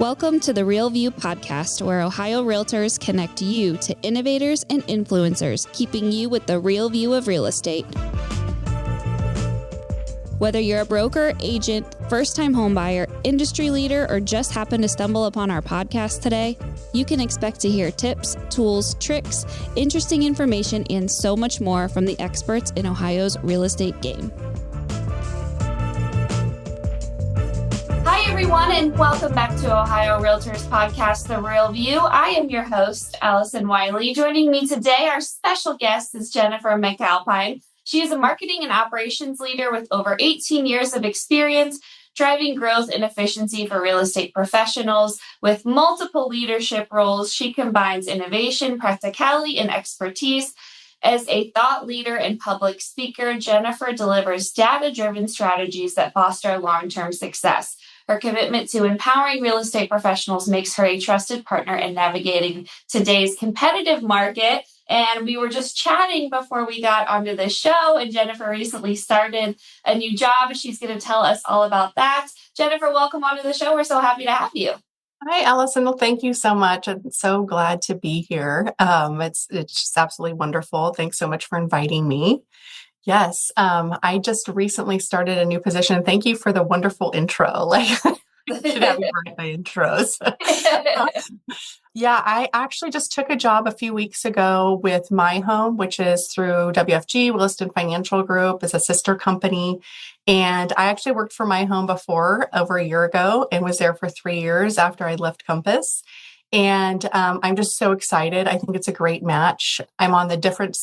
Welcome to the Real View podcast, where Ohio Realtors connect you to innovators and influencers, keeping you with the real view of real estate. Whether you're a broker, agent, first-time homebuyer, industry leader, or just happen to stumble upon our podcast today, you can expect to hear tips, tools, tricks, interesting information, and so much more from the experts in Ohio's real estate game. Hi, everyone, and welcome back to Ohio Realtors podcast, The Real View. I am your host, Allison Wiley. Joining me today, our special guest is Jennifer McAlpine. She is a marketing and operations leader with over 18 years of experience driving growth and efficiency for real estate professionals. With multiple leadership roles, she combines innovation, practicality, and expertise. As a thought leader and public speaker, Jennifer delivers data-driven strategies that foster long-term success. Her commitment to empowering real estate professionals makes her a trusted partner in navigating today's competitive market. And we were just chatting before we got onto the show, and Jennifer recently started a new job. She's going to tell us all about that. Jennifer, welcome onto the show. We're so happy to have you. Hi, Allison. Well, thank you so much. I'm so glad to be here. It's just absolutely wonderful. Thanks so much for inviting me. Yes, I just recently started a new position. Thank you for the wonderful intro. I should have you write my intros. Yeah, I actually just took a job a few weeks ago with My Home, which is through WFG, Williston Financial Group, is a sister company. And I actually worked for My Home before, over a year ago, and was there for 3 years after I left Compass. And I'm just so excited. I think it's a great match. I'm on the different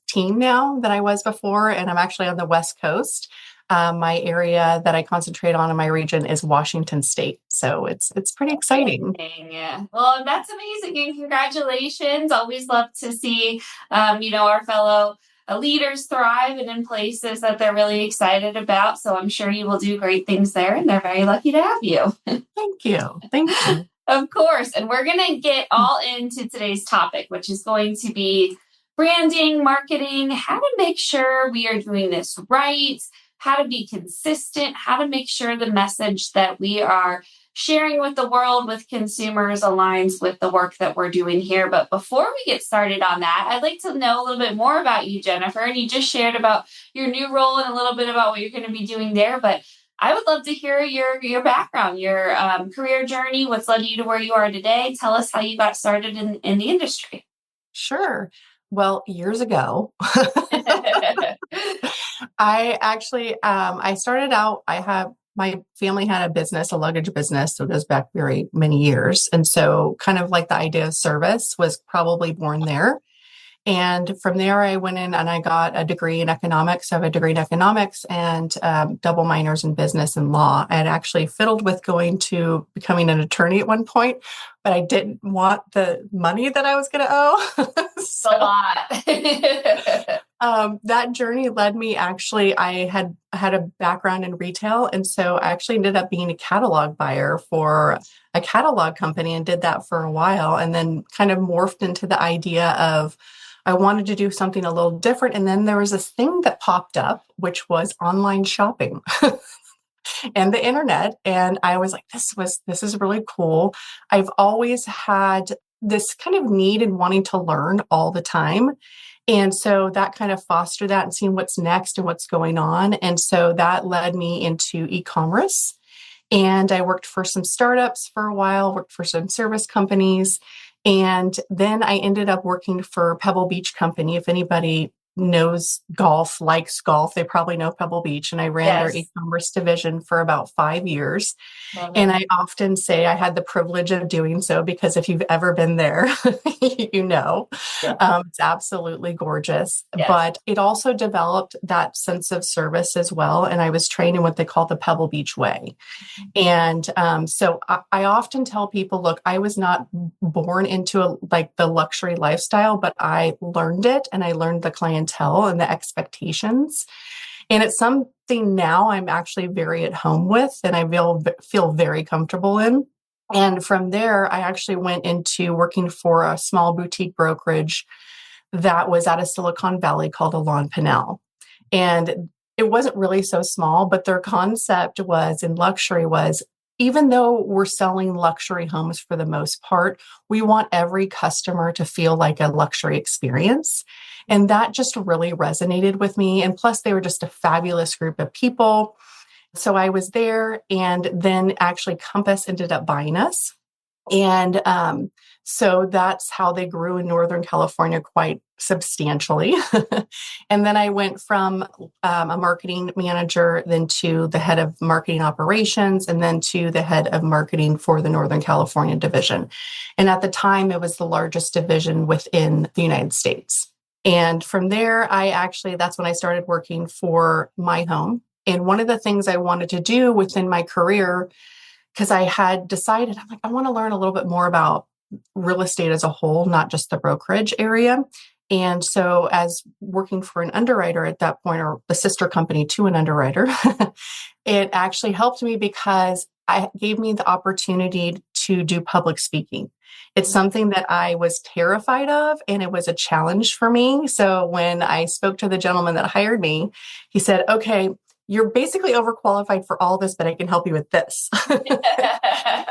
team now than I was before, and I'm actually on the West Coast. My area that I concentrate on in my region is Washington State. So it's pretty exciting. Yeah. Well, that's amazing. And congratulations. Always love to see, our fellow leaders thrive and in places that they're really excited about. So I'm sure you will do great things there, and they're very lucky to have you. Thank you. Thank you. Of course. And we're going to get all into today's topic, which is going to be branding, marketing, how to make sure we are doing this right, how to be consistent, how to make sure the message that we are sharing with the world, with consumers, aligns with the work that we're doing here. But before we get started on that, I'd like to know a little bit more about you, Jennifer. And you just shared about your new role and a little bit about what you're going to be doing there. But I would love to hear your background, your career journey, what's led you to where you are today. Tell us how you got started in the industry. Sure. Well, years ago, I actually, I started out, my family had a business, a luggage business. So it goes back very many years. And so kind of like the idea of service was probably born there. And from there, I went in and I got a degree in economics. I have a degree in economics and double minors in business and law. I had actually fiddled with going to becoming an attorney at one point, but I didn't want the money that I was going to owe. So, a lot. That journey led me, actually, I had a background in retail. And so I actually ended up being a catalog buyer for a catalog company and did that for a while, and then kind of morphed into the idea of I wanted to do something a little different. And then there was this thing that popped up, which was online shopping and the internet. And I was like, this is really cool. I've always had this kind of need and wanting to learn all the time. And so that kind of fostered that and seeing what's next and what's going on. And so that led me into e-commerce. And I worked for some startups for a while, worked for some service companies. And then I ended up working for Pebble Beach Company. If anybody knows golf, likes golf, they probably know Pebble Beach. And I ran their e-commerce division for about 5 years. And I often say I had the privilege of doing so because if you've ever been there, you know, it's absolutely gorgeous. Yes. But it also developed that sense of service as well. And I was trained in what they call the Pebble Beach way. And so I often tell people, look, I was not born into the luxury lifestyle, but I learned it, and I learned the clientele and the expectations. And it's something now I'm actually very at home with, and I feel very comfortable in. And from there, I actually went into working for a small boutique brokerage that was out of Silicon Valley called Alon Pinnell. And it wasn't really so small, but their concept was in luxury was even though we're selling luxury homes for the most part, we want every customer to feel like a luxury experience. And that just really resonated with me. And plus, they were just a fabulous group of people. So I was there, and then actually Compass ended up buying us. And so that's how they grew in Northern California quite substantially. And then I went from a marketing manager, then to the head of marketing operations, and then to the head of marketing for the Northern California division. And at the time, it was the largest division within the United States. And from there, that's when I started working for My Home. And one of the things I wanted to do within my career, because I had decided, I'm like, I want to learn a little bit more about real estate as a whole, not just the brokerage area. And so, as working for an underwriter at that point, or the sister company to an underwriter, it actually helped me because it gave me the opportunity to do public speaking. It's something that I was terrified of, and it was a challenge for me. So when I spoke to the gentleman that hired me, he said, okay, you're basically overqualified for all this, but I can help you with this.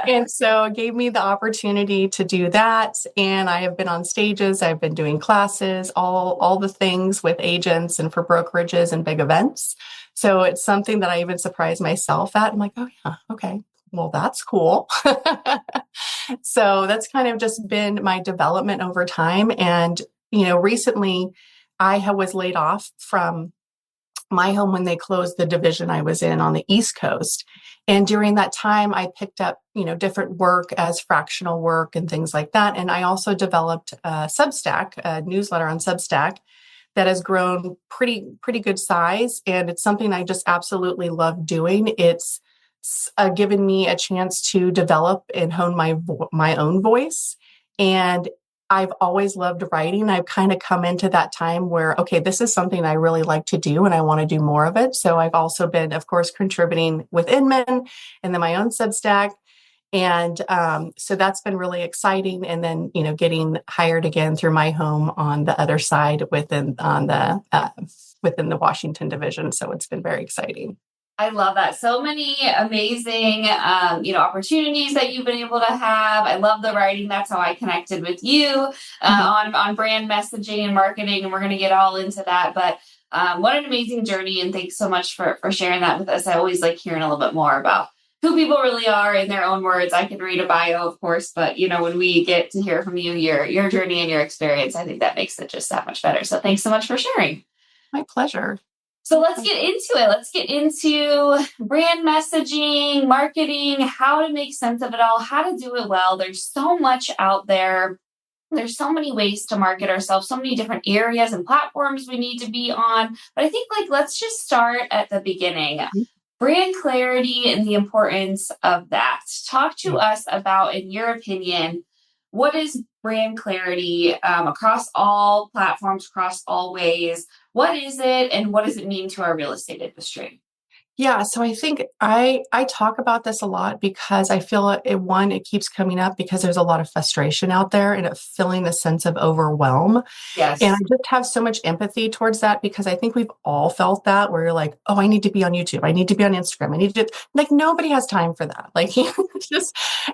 And so it gave me the opportunity to do that. And I have been on stages, I've been doing classes, all the things with agents and for brokerages and big events. So it's something that I even surprised myself at. I'm like, oh yeah, okay, well, that's cool. So that's kind of just been my development over time. And, recently was laid off from My Home when they closed the division I was in on the East Coast. And during that time, I picked up, different work as fractional work and things like that. And I also developed a Substack, a newsletter on Substack that has grown pretty good size. And it's something I just absolutely love doing. It's given me a chance to develop and hone my own voice. And I've always loved writing. I've kind of come into that time where, okay, this is something I really like to do and I want to do more of it. So I've also been, of course, contributing with Inman and then my own Substack. And so that's been really exciting. And then, getting hired again through My Home on the other side within the Washington division. So it's been very exciting. I love that. So many amazing, opportunities that you've been able to have. I love the writing. That's how I connected with you on brand messaging and marketing. And we're going to get all into that. But what an amazing journey. And thanks so much for sharing that with us. I always like hearing a little bit more about who people really are in their own words. I could read a bio, of course, but when we get to hear from you, your journey and your experience, I think that makes it just that much better. So thanks so much for sharing. My pleasure. So let's get into it. Let's get into brand messaging, marketing, how to make sense of it all, how to do it well. There's so much out there. There's so many ways to market ourselves, so many different areas and platforms we need to be on. But I think let's just start at the beginning. Brand clarity and the importance of that. Talk to us about, in your opinion, what is brand clarity across all platforms, across all ways? What is it, and what does it mean to our real estate industry? Yeah, so I think I talk about this a lot because I feel it keeps coming up because there's a lot of frustration out there and feeling a sense of overwhelm. Yes. And I just have so much empathy towards that because I think we've all felt that where you're like, oh, I need to be on YouTube. I need to be on Instagram. I need to nobody has time for that.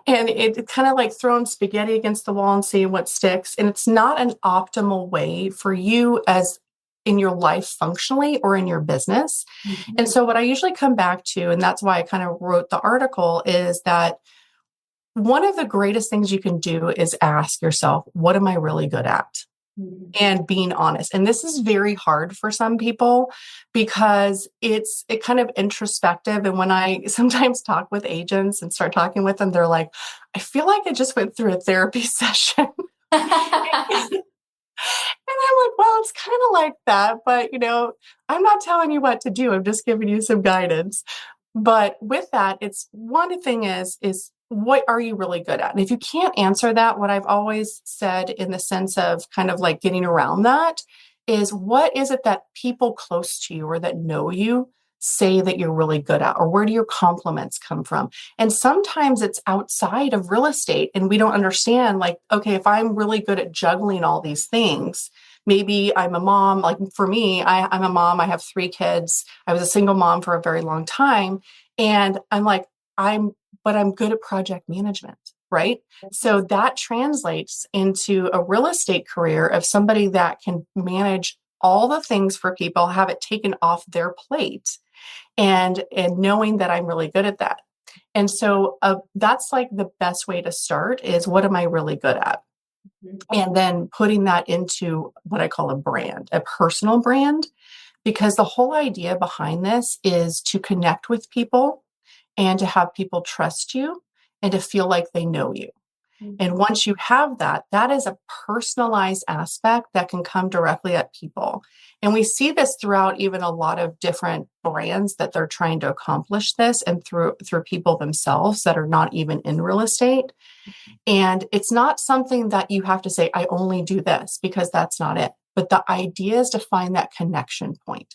And it kind of like throwing spaghetti against the wall and seeing what sticks. And it's not an optimal way for you as in your life functionally or in your business. Mm-hmm. And so what I usually come back to, and that's why I kind of wrote the article, is that one of the greatest things you can do is ask yourself, what am I really good at? Mm-hmm. And being honest. And this is very hard for some people because it kind of introspective. And when I sometimes talk with agents and start talking with them, they're like, I feel like I just went through a therapy session. And I'm like, well, it's kind of like that, but I'm not telling you what to do. I'm just giving you some guidance. But with that, it's one thing is what are you really good at? And if you can't answer that, what I've always said in the sense of kind of like getting around that is what is it that people close to you or that know you say that you're really good at, or where do your compliments come from? And sometimes it's outside of real estate and we don't understand, like, okay, if I'm really good at juggling all these things, maybe I'm a mom. Like for me, I'm a mom. I have 3 kids. I was a single mom for a very long time. And I'm like, I'm but I'm good at project management, right? So that translates into a real estate career of somebody that can manage all the things for people, have it taken off their plate, and knowing that I'm really good at that. And so that's like the best way to start is, what am I really good at? And then putting that into what I call a brand, a personal brand, because the whole idea behind this is to connect with people and to have people trust you and to feel like they know you. And once you have that, that is a personalized aspect that can come directly at people. And we see this throughout even a lot of different brands that they're trying to accomplish this, and through people themselves that are not even in real estate. And it's not something that you have to say, I only do this, because that's not it. But the idea is to find that connection point.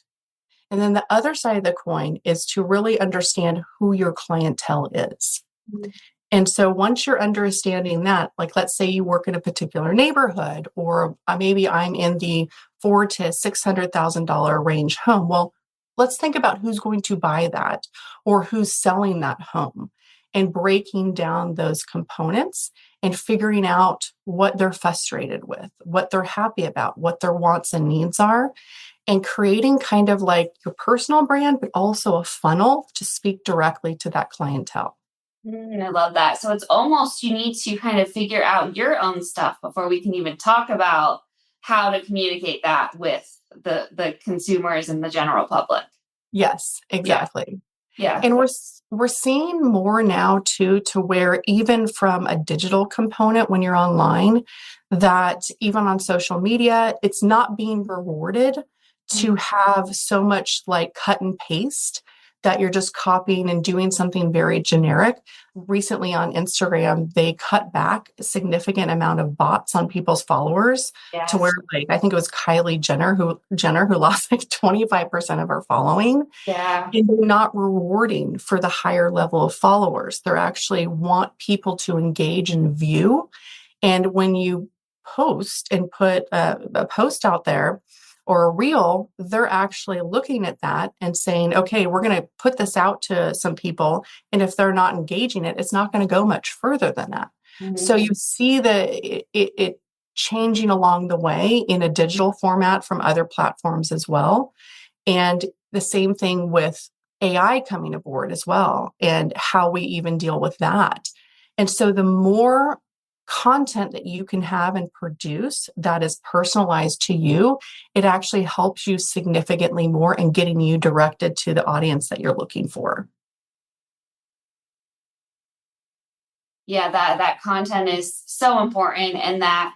And then the other side of the coin is to really understand who your clientele is. And so once you're understanding that, like, let's say you work in a particular neighborhood, or maybe I'm in the $400,000 to $600,000 range home. Well, let's think about who's going to buy that, or who's selling that home, and breaking down those components and figuring out what they're frustrated with, what they're happy about, what their wants and needs are, and creating kind of like your personal brand, but also a funnel to speak directly to that clientele. I love that. So it's almost, you need to kind of figure out your own stuff before we can even talk about how to communicate that with the consumers and the general public. Yes, exactly. Yeah. And we're seeing more now too, to where even from a digital component, when you're online, that even on social media, it's not being rewarded to have so much like cut and paste, that you're just copying and doing something very generic. Recently on Instagram, they cut back a significant amount of bots on people's followers, to where, like, I think it was Kylie Jenner who lost like 25% of her following. Yeah. And they're not rewarding for the higher level of followers. They actually want people to engage and view. And when you post and put a post out there, or a reel, they're actually looking at that and saying, okay, we're going to put this out to some people. And if they're not engaging it, it's not going to go much further than that. So you see it changing along the way in a digital format from other platforms as well. And the same thing with AI coming aboard as well, and how we even deal with that. And so the more content that you can have and produce that is personalized to you, it actually helps you significantly more in getting you directed to the audience that you're looking for. Yeah, that content is so important, and that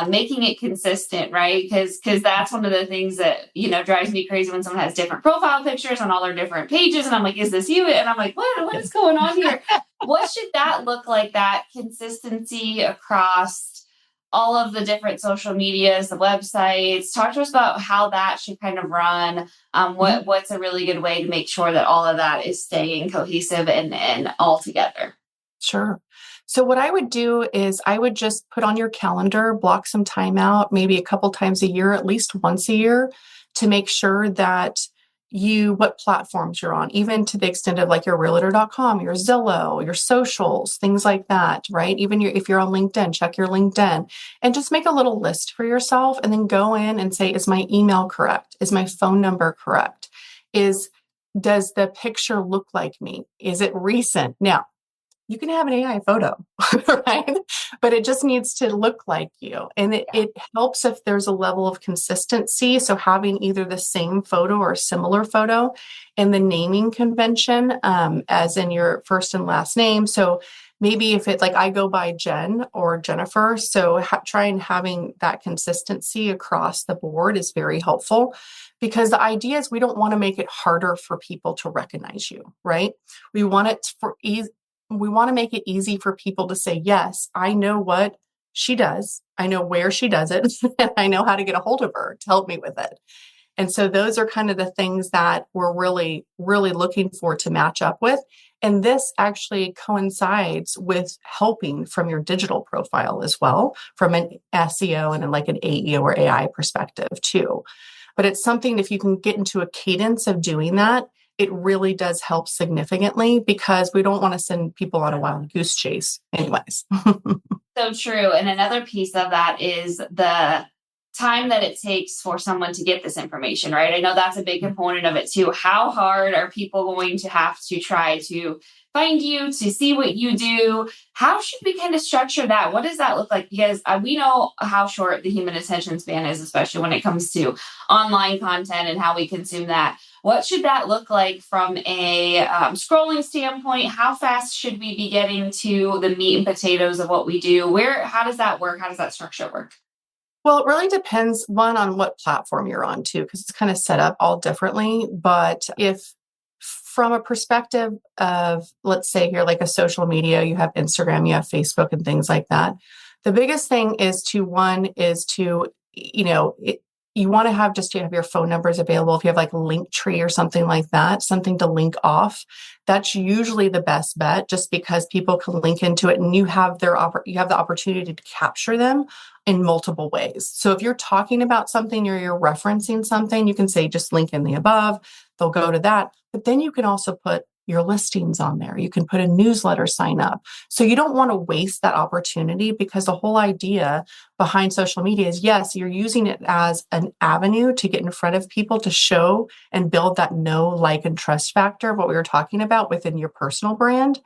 making it consistent, right? Because that's one of the things that, drives me crazy when someone has different profile pictures on all their different pages, and I'm like, is this you? And I'm like, what is going on here? What should that look like, that consistency across all of the different social medias, the websites? Talk to us about how that should kind of run. What's a really good way to make sure that all of that is staying cohesive and all together? Sure. So what I would do is I would just put on your calendar, block some time out, maybe a couple times a year, at least once a year, to make sure that what platforms you're on, even to the extent of like your realtor.com, your Zillow, your socials, things like that, right? Even if you're on LinkedIn, check your LinkedIn and just make a little list for yourself, and then go in and say, is my email correct? Is my phone number correct? Does the picture look like me? Is it recent? Now, you can have an AI photo, right? But it just needs to look like you. And it helps if there's a level of consistency. So having either the same photo or a similar photo in the naming convention, as in your first and last name. So maybe if it's like I go by Jen or Jennifer, so try and having that consistency across the board is very helpful, because the idea is we don't want to make it harder for people to recognize you, right? We want it we want to make it easy for people to say, yes, I know what she does. I know where she does it. And I know how to get a hold of her to help me with it. And so those are kind of the things that we're really, really looking for to match up with. And this actually coincides with helping from your digital profile as well, from an SEO and like an AE or AI perspective too. But it's something, if you can get into a cadence of doing that, it really does help significantly because we don't want to send people on a wild goose chase anyways. So true. And another piece of that is the time that it takes for someone to get this information, right? I know that's a big component of it too. How hard are people going to have to try to find you, to see what you do? How should we kind of structure that? What does that look like? Because we know how short the human attention span is, especially when it comes to online content and how we consume that. What should that look like from a scrolling standpoint? How fast should we be getting to the meat and potatoes of what we do? How does that work? How does that structure work? Well, it really depends, one, on what platform you're on too, because it's kind of set up all differently. But if from a perspective of, let's say you're like a social media, you have Instagram, you have Facebook and things like that. The biggest thing is to, you want to have you have your phone numbers available. If you have like Linktree or something like that, something to link off, that's usually the best bet just because people can link into it and you have you have the opportunity to capture them in multiple ways. So if you're talking about something or you're referencing something, you can say just link in the above, they'll go to that. But then you can also put your listings on there. You can put a newsletter sign up. So you don't want to waste that opportunity because the whole idea behind social media is, yes, you're using it as an avenue to get in front of people to show and build that know, like, and trust factor of what we were talking about within your personal brand.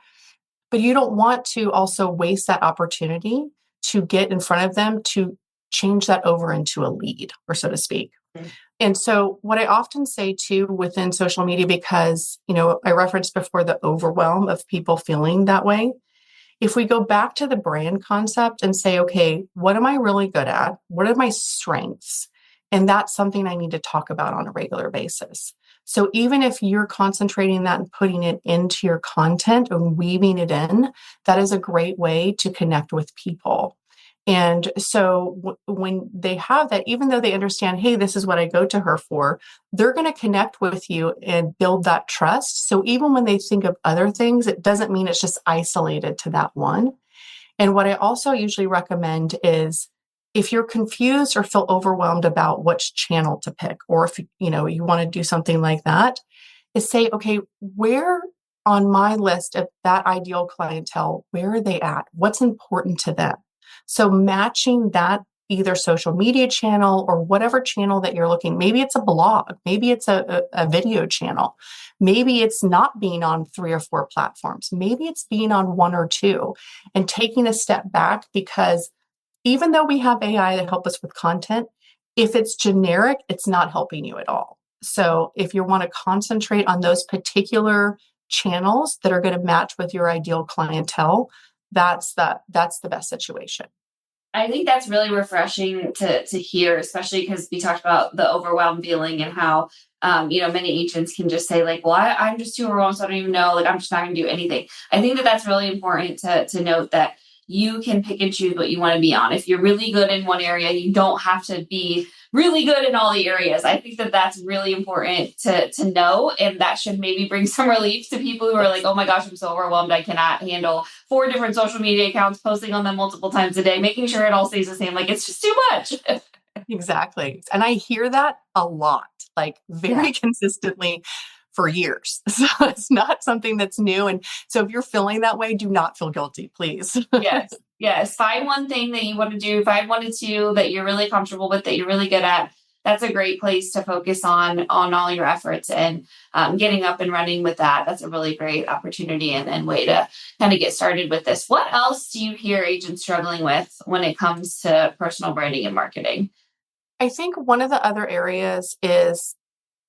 But you don't want to also waste that opportunity to get in front of them to change that over into a lead, or so to speak. Mm-hmm. And so what I often say too within social media, because, I referenced before the overwhelm of people feeling that way. If we go back to the brand concept and say, okay, what am I really good at? What are my strengths? And that's something I need to talk about on a regular basis. So even if you're concentrating that and putting it into your content and weaving it in, that is a great way to connect with people. And so when they have that, even though they understand, hey, this is what I go to her for, they're going to connect with you and build that trust. So even when they think of other things, it doesn't mean it's just isolated to that one. And what I also usually recommend is if you're confused or feel overwhelmed about which channel to pick, or if you want to do something like that, is say, okay, where on my list of that ideal clientele, where are they at? What's important to them? So matching that either social media channel or whatever channel that you're looking, maybe it's a blog, maybe it's a video channel, maybe it's not being on 3 or 4 platforms, maybe it's being on 1 or 2, and taking a step back, because even though we have AI that help us with content, if it's generic, it's not helping you at all. So if you want to concentrate on those particular channels that are going to match with your ideal clientele, that's the best situation. I think that's really refreshing to hear, especially because we talked about the overwhelmed feeling and how, many agents can just say like, well, I'm just too overwhelmed, so I don't even know, like, I'm just not going to do anything. I think that that's really important to note that you can pick and choose what you want to be on. If you're really good in one area, you don't have to be really good in all the areas. I think that that's really important to know. And that should maybe bring some relief to people who are like, oh my gosh, I'm so overwhelmed. I cannot handle 4 different social media accounts, posting on them multiple times a day, making sure it all stays the same. Like, it's just too much. Exactly. And I hear that a lot, like very consistently for years. So it's not something that's new. And so if you're feeling that way, do not feel guilty, please. Yes. Find one thing that you want to do. Find 1 to 2 that you're really comfortable with, that you're really good at. That's a great place to focus on all your efforts, and getting up and running with that. That's a really great opportunity and way to kind of get started with this. What else do you hear agents struggling with when it comes to personal branding and marketing? I think one of the other areas is,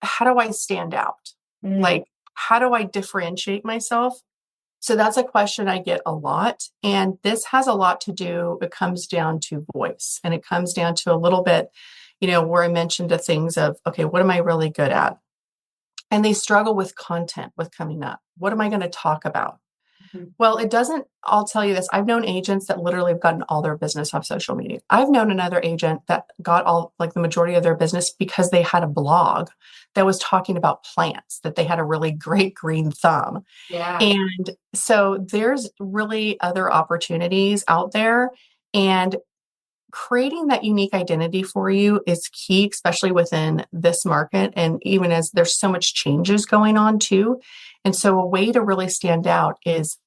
how do I stand out? Like, how do I differentiate myself? So that's a question I get a lot. And this has a lot to do, it comes down to voice, and it comes down to a little bit, where I mentioned the things of, okay, what am I really good at? And they struggle with content, with coming up. What am I going to talk about? Well, I'll tell you this. I've known agents that literally have gotten all their business off social media. I've known another agent that got the majority of their business because they had a blog that was talking about plants, that they had a really great green thumb. Yeah. And so there's really other opportunities out there. And creating that unique identity for you is key, especially within this market. And even as there's so much changes going on too. And so a way to really stand out is,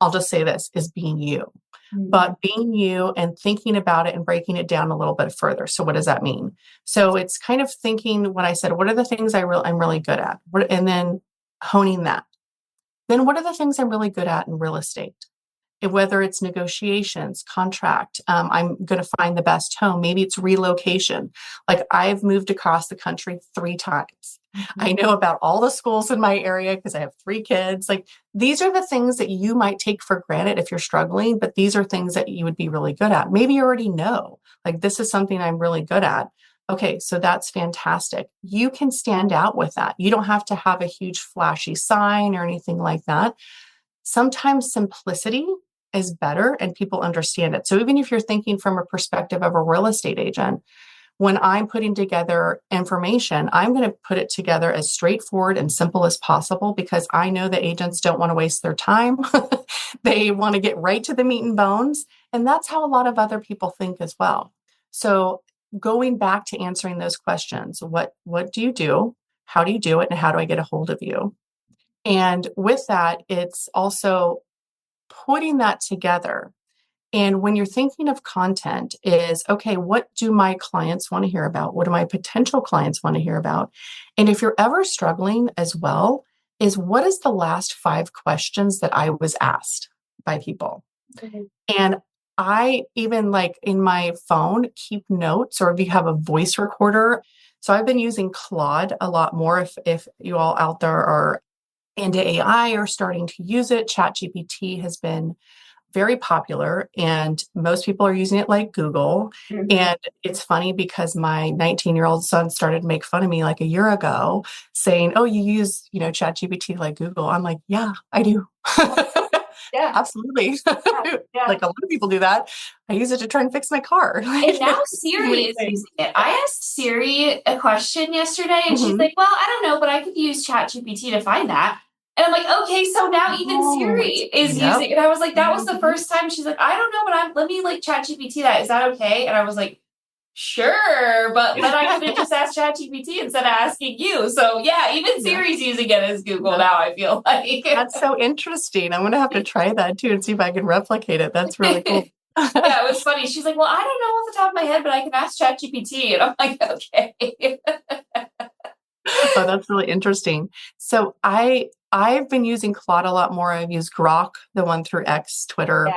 I'll just say this, is being you. But being you and thinking about it and breaking it down a little bit further. So what does that mean? So it's kind of thinking when I said, what are the things I'm really good at? And then honing that. Then what are the things I'm really good at in real estate? Whether it's negotiations, contract, I'm going to find the best home. Maybe it's relocation. Like I've moved across the country 3 times. I know about all the schools in my area because I have 3 kids. Like these are the things that you might take for granted if you're struggling, but these are things that you would be really good at. Maybe you already know, like this is something I'm really good at. Okay, so that's fantastic. You can stand out with that. You don't have to have a huge flashy sign or anything like that. Sometimes simplicity is better and people understand it. So even if you're thinking from a perspective of a real estate agent, when I'm putting together information, I'm going to put it together as straightforward and simple as possible because I know that agents don't want to waste their time. They want to get right to the meat and bones. And that's how a lot of other people think as well. So going back to answering those questions, what do you do? How do you do it? And how do I get a hold of you? And with that, it's also putting that together. And when you're thinking of content is, okay, what do my clients want to hear about? What do my potential clients want to hear about? And if you're ever struggling as well, is what is the last 5 questions that I was asked by people? And I even like in my phone, keep notes, or if you have a voice recorder. So I've been using Claude a lot more. If you all out there are into AI or starting to use it, ChatGPT has been very popular and most people are using it like Google. And it's funny because my 19-year-old son started to make fun of me like a year ago saying, oh, you use, ChatGPT like Google. I'm like, yeah, I do. Yeah. Absolutely. Yeah. Like a lot of people do that. I use it to try and fix my car. And now Siri is using it. I asked Siri a question yesterday and she's like, well, I don't know, but I could use ChatGPT to find that. And I'm like, okay, so now even Siri is using it. And I was like, that was the first time. She's like, I don't know, but let me like ChatGPT that. Is that okay? And I was like, sure. But then I could have just asked ChatGPT instead of asking you. So yeah, even Siri's using it as Google now, I feel like. That's so interesting. I'm going to have to try that too and see if I can replicate it. That's really cool. Yeah, it was funny. She's like, well, I don't know off the top of my head, but I can ask ChatGPT. And I'm like, okay. Oh, that's really interesting. So I've been using Claude a lot more. I've used Grok, the one through X, Twitter,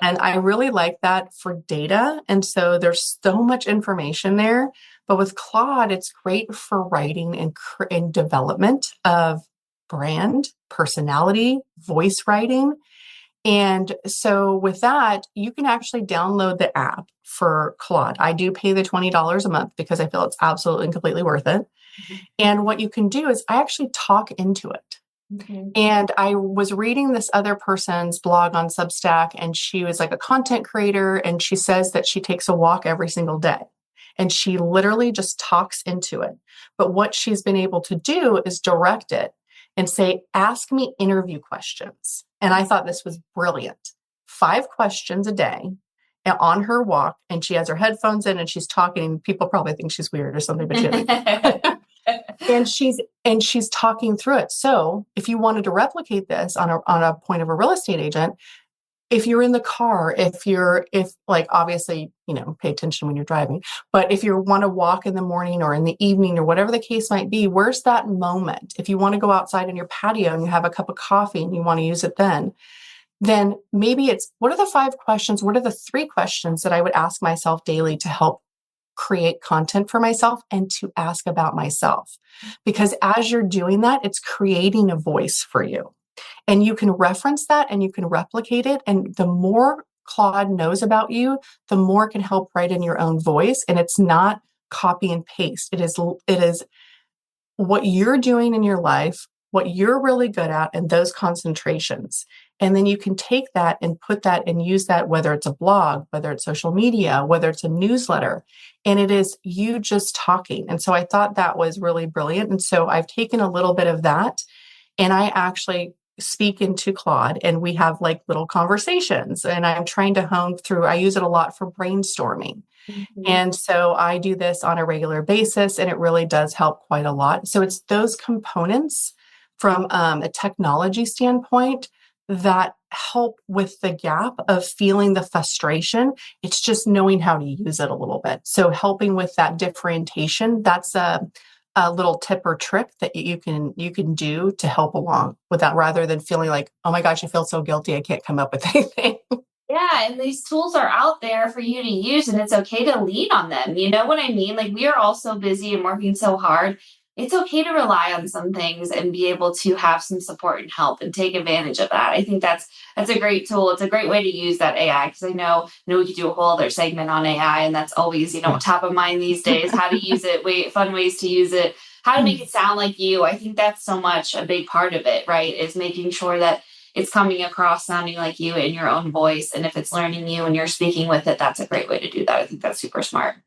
and I really like that for data. And so there's so much information there. But with Claude, it's great for writing and development of brand, personality, voice writing. And so with that, you can actually download the app for Claude. I do pay the $20 a month because I feel it's absolutely and completely worth it. And what you can do is I actually talk into it. And I was reading this other person's blog on Substack, and she was like a content creator, and she says that she takes a walk every single day. And she literally just talks into it. But what she's been able to do is direct it and say, ask me interview questions. And I thought this was brilliant. 5 questions a day on her walk, and she has her headphones in and she's talking. People probably think she's weird or something, but she isn't. and she's talking through it. So if you wanted to replicate this on a point of a real estate agent, if you're in the car, if like, obviously, pay attention when you're driving, but if you want to walk in the morning or in the evening or whatever the case might be, where's that moment? If you want to go outside in your patio and you have a cup of coffee and you want to use it then maybe it's, what are the 5 questions? What are the 3 questions that I would ask myself daily to help create content for myself and to ask about myself? Because as you're doing that, it's creating a voice for you. And you can reference that and you can replicate it. And the more Claude knows about you, the more it can help write in your own voice. And it's not copy and paste. It is what you're doing in your life, what you're really good at, and those concentrations. And then you can take that and put that and use that, whether it's a blog, whether it's social media, whether it's a newsletter, and it is you just talking. And so I thought that was really brilliant. And so I've taken a little bit of that and I actually speak into Claude and we have like little conversations, and I'm trying to hone through, I use it a lot for brainstorming. Mhm. And so I do this on a regular basis, and it really does help quite a lot. So it's those components from a technology standpoint that help with the gap of feeling the frustration. It's just knowing how to use it a little bit. So helping with that differentiation, that's a little tip or trick that you can do to help along with that, rather than feeling like, oh my gosh, I feel so guilty, I can't come up with anything. Yeah, and these tools are out there for you to use, and it's okay to lean on them. You know what I mean? Like, we are all so busy and working so hard. It's okay to rely on some things and be able to have some support and help and take advantage of that. I think that's a great tool. It's a great way to use that AI, because I know we could do a whole other segment on AI, and that's always, Yeah. top of mind these days. How to use it, fun ways to use it, how to make it sound like you. I think that's so much a big part of it, right? Is making sure that it's coming across sounding like you in your own voice. And if it's learning you and you're speaking with it, that's a great way to do that. I think that's super smart.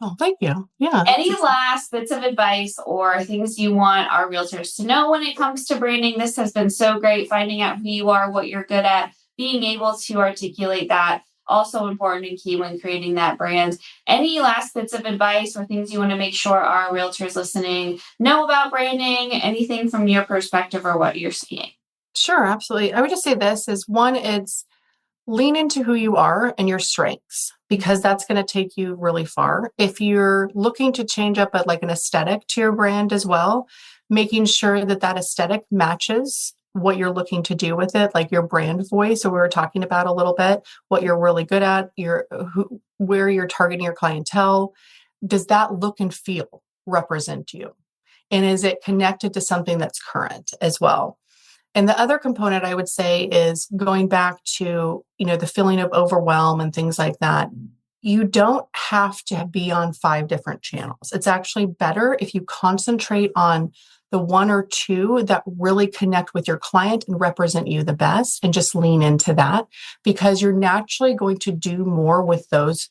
Oh, thank you. Yeah. Any last bits of advice or things you want our realtors to know when it comes to branding? This has been so great, finding out who you are, what you're good at, being able to articulate that. Also important and key when creating that brand. Any last bits of advice or things you want to make sure our realtors listening know about branding? Anything from your perspective or what you're seeing? Sure, absolutely. I would just say this is one, it's lean into who you are and your strengths, because that's going to take you really far. If you're looking to change up like an aesthetic to your brand as well, making sure that that aesthetic matches what you're looking to do with it, like your brand voice. So we were talking about a little bit what you're really good at, where you're targeting your clientele. Does that look and feel represent you? And is it connected to something that's current as well? And the other component I would say is going back to, the feeling of overwhelm and things like that. You don't have to be on 5 different channels. It's actually better if you concentrate on the 1 or 2 that really connect with your client and represent you the best, and just lean into that, because you're naturally going to do more with those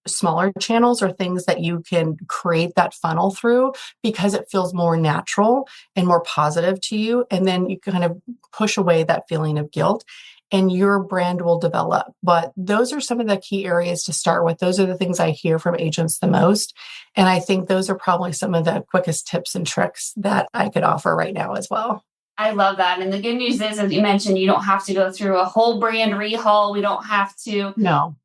smaller channels or things that you can create that funnel through, because it feels more natural and more positive to you. And then you kind of push away that feeling of guilt and your brand will develop. But those are some of the key areas to start with. Those are the things I hear from agents the most. And I think those are probably some of the quickest tips and tricks that I could offer right now as well. I love that. And the good news is, as you mentioned, you don't have to go through a whole brand rehaul. We don't have to, No.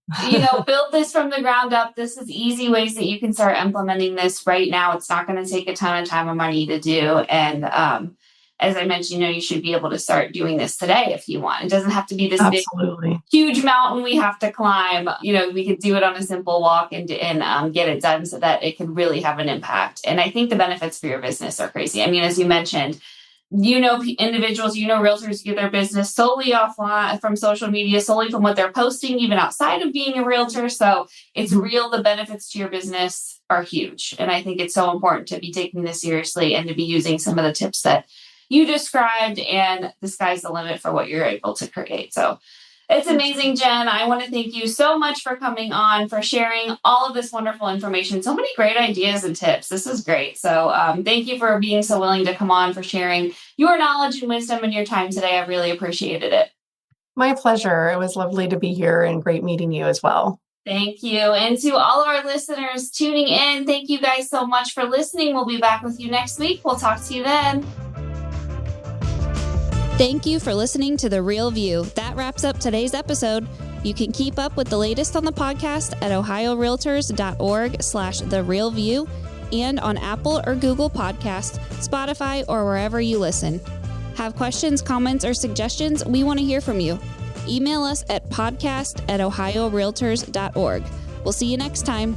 build this from the ground up. This is easy ways that you can start implementing this right now. It's not going to take a ton of time or money to do. And as I mentioned, you should be able to start doing this today if you want. It doesn't have to be this Absolutely. big, huge mountain we have to climb. We could do it on a simple walk and get it done so that it can really have an impact. And I think the benefits for your business are crazy. I mean, as you mentioned, individuals, realtors get their business solely offline from social media, solely from what they're posting, even outside of being a realtor. So it's real. The benefits to your business are huge. And I think it's so important to be taking this seriously and to be using some of the tips that you described, and the sky's the limit for what you're able to create. So it's amazing, Jen. I want to thank you so much for coming on, for sharing all of this wonderful information. So many great ideas and tips. This is great. So thank you for being so willing to come on, for sharing your knowledge and wisdom and your time today. I really appreciated it. My pleasure. It was lovely to be here and great meeting you as well. Thank you. And to all our listeners tuning in, thank you guys so much for listening. We'll be back with you next week. We'll talk to you then. Thank you for listening to The Real View. That wraps up today's episode. You can keep up with the latest on the podcast at ohiorealtors.org/therealview and on Apple or Google Podcasts, Spotify, or wherever you listen. Have questions, comments, or suggestions? We want to hear from you. Email us at podcast@ohiorealtors.org. We'll see you next time.